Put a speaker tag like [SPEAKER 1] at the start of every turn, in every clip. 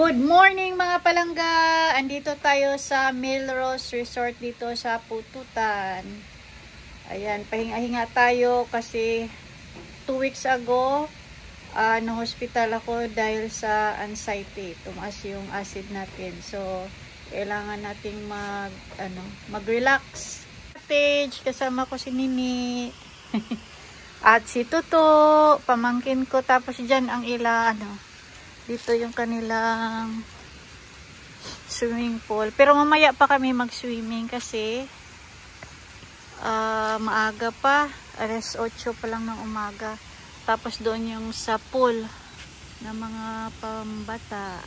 [SPEAKER 1] Good morning mga palangga! Andito tayo sa Melrose Resort dito sa Pututan. Ayan, pahinga-hinga tayo kasi 2 weeks ago na-hospital ako dahil sa anxiety. Tumaas yung acid natin. So, kailangan nating mag-relax. Kasama ko si Nini. At si Tuto, pamangkin ko. Tapos dyan ang dito yung kanilang swimming pool. Pero mamaya pa kami mag-swimming kasi maaga pa. Alas 8 pa lang ng umaga. Tapos doon yung sa pool na mga pambata.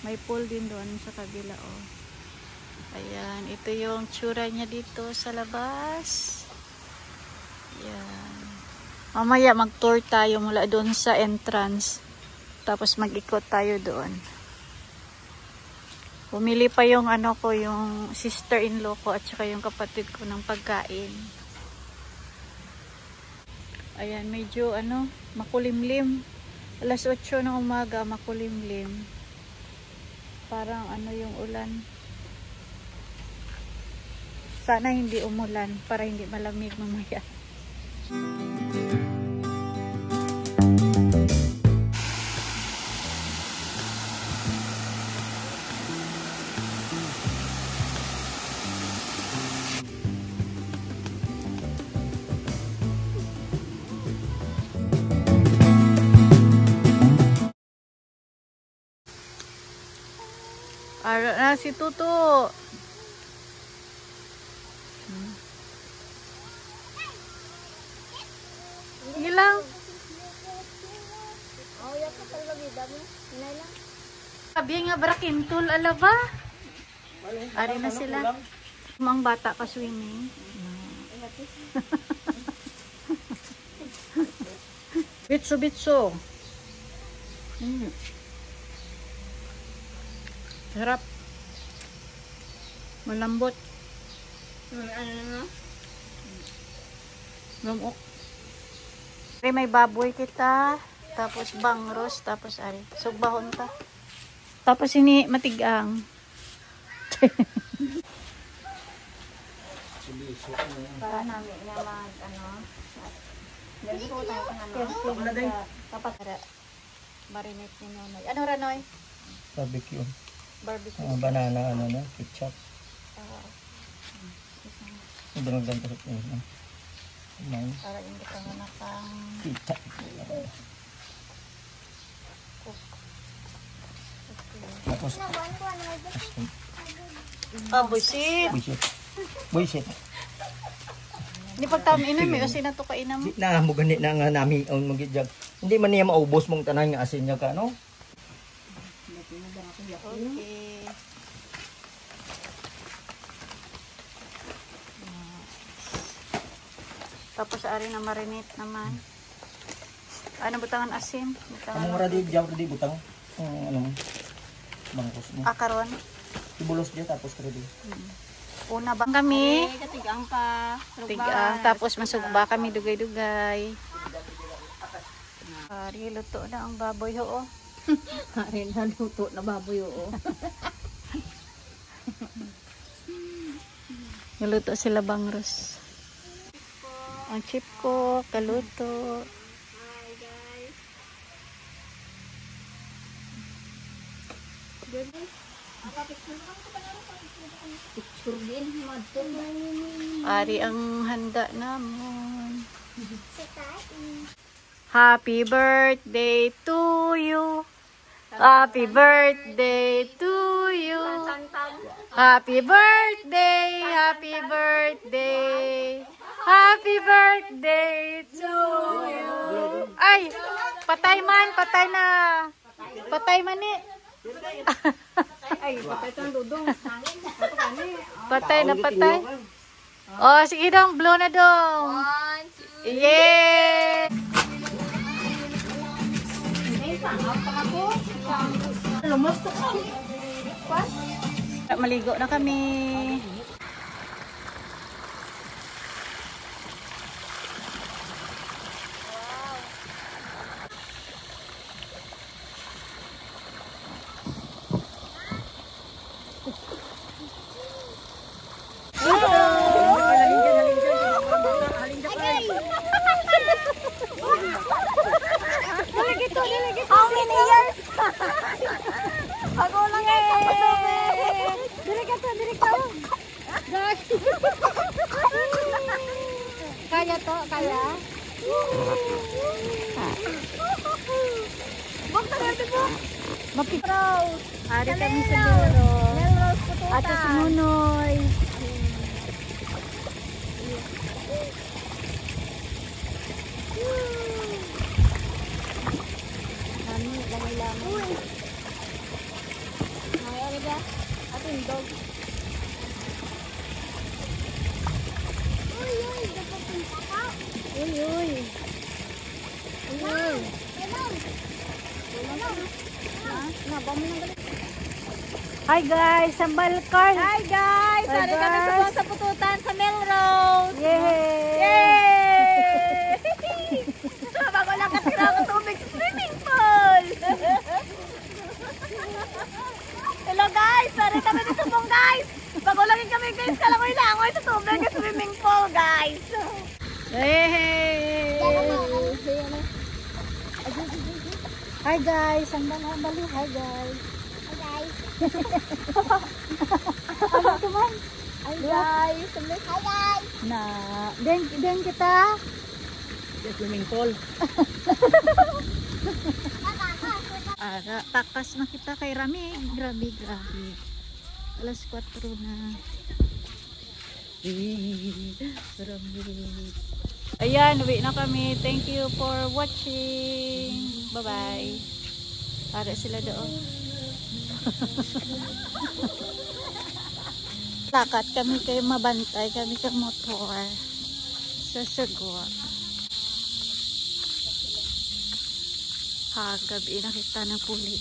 [SPEAKER 1] May pool din doon sa kabila. Oh. Ayan. Ito yung tsura niya dito sa labas. Ayan. Mamaya mag-tour tayo mula doon sa entrance. Tapos mag-ikot tayo doon. Pumili pa yung yung sister-in-law ko at saka yung kapatid ko ng pagkain. Ayan, medyo makulimlim. Alas 8 ng umaga, makulimlim. Parang yung ulan. Sana hindi umulan para hindi malamig mamaya. Na si Tuto. Hilang. Sabi nga brakintul alaba. Ari na sila. Mga bata ka swimming. Bitso. Sarap. Malambot. Lumok. May baboy kita. Tapos bangros. Tapos ari. Sugbahon ta. Tapos ini matigang. Para namin na lagi ko tayo tapat marinate ni Nonoy. Ano Ranoy?
[SPEAKER 2] Barbecue.
[SPEAKER 1] Banana
[SPEAKER 2] ketchup. Udang-udang pasok na.
[SPEAKER 1] Para hindi ka nakang
[SPEAKER 2] ketchup. Tapos buisit.
[SPEAKER 1] Hindi pagtaminan may asin na to kainam.
[SPEAKER 2] Di na mo gani na nga nami on magijag. Hindi man niya maubos mong tanan nga asin niya ka no.
[SPEAKER 1] Okay. Tapos ari na marinate naman. Butangan asin.
[SPEAKER 2] Amo ra di butang. Bangkos mo.
[SPEAKER 1] Karon.
[SPEAKER 2] Ibulos dia tapos ready.
[SPEAKER 1] Una bang kami?
[SPEAKER 3] Katigang pa.
[SPEAKER 1] Tigang. Tapos masugba kami dugay-dugay. Ari luto na ang baboy ho.
[SPEAKER 3] Ari na luto na baboy oo.
[SPEAKER 1] Naluto sila bangros. Ang chip ko, kaluto.
[SPEAKER 3] Hi guys. Picture din madto.
[SPEAKER 1] Ari ang handa namon. Happy birthday to you. Happy birthday to you. Happy birthday, happy birthday. Happy birthday to you. Ay, patay na. Patay man ni.
[SPEAKER 3] Ay, patay tong dudong.
[SPEAKER 1] Patay. Oh, sige dong, blow na dong.
[SPEAKER 3] 1, 2.
[SPEAKER 1] Yeah! Maligo na kami.
[SPEAKER 3] Rose.
[SPEAKER 1] Ari kami sa Melrose.
[SPEAKER 3] Melrose Pututan.
[SPEAKER 1] Ato si Nunoy.
[SPEAKER 3] Ano, lamay-lamay. Uy. May ano ba? Ating dog. Uy, uy. Dapat yung takaw.
[SPEAKER 1] Uy, uy.
[SPEAKER 3] Uy.
[SPEAKER 1] Hi guys, Sambal Car.
[SPEAKER 3] Hi guys!
[SPEAKER 1] Hi,
[SPEAKER 3] Sari kami
[SPEAKER 1] guys.
[SPEAKER 3] sa Pututan sa Melrose!
[SPEAKER 1] Yay!
[SPEAKER 3] Yay! Bago lang katira ko tubig sa swimming pool! Hello guys! Sari kami sa Subong guys! Bago lang kami guys, kalangoy-langoy sa tubig sa swimming pool guys!
[SPEAKER 1] Hey! Hi guys, Sambal Bali. Hi guys.
[SPEAKER 3] Hi guys!
[SPEAKER 1] Ano tuman?
[SPEAKER 3] Hi guys! Hi guys!
[SPEAKER 1] Na, den kita.
[SPEAKER 2] Sa swimming pool.
[SPEAKER 1] Ara, takas na kita kay Rami. Grabe. Alas 4 na. Rami. Ayan, uwi na kami. Thank you for watching. Bye-bye. Para sila doon. Lakat kami kayo mabantay. Kami kang motor. Sa Sagwa. Gabi na kita ng puli.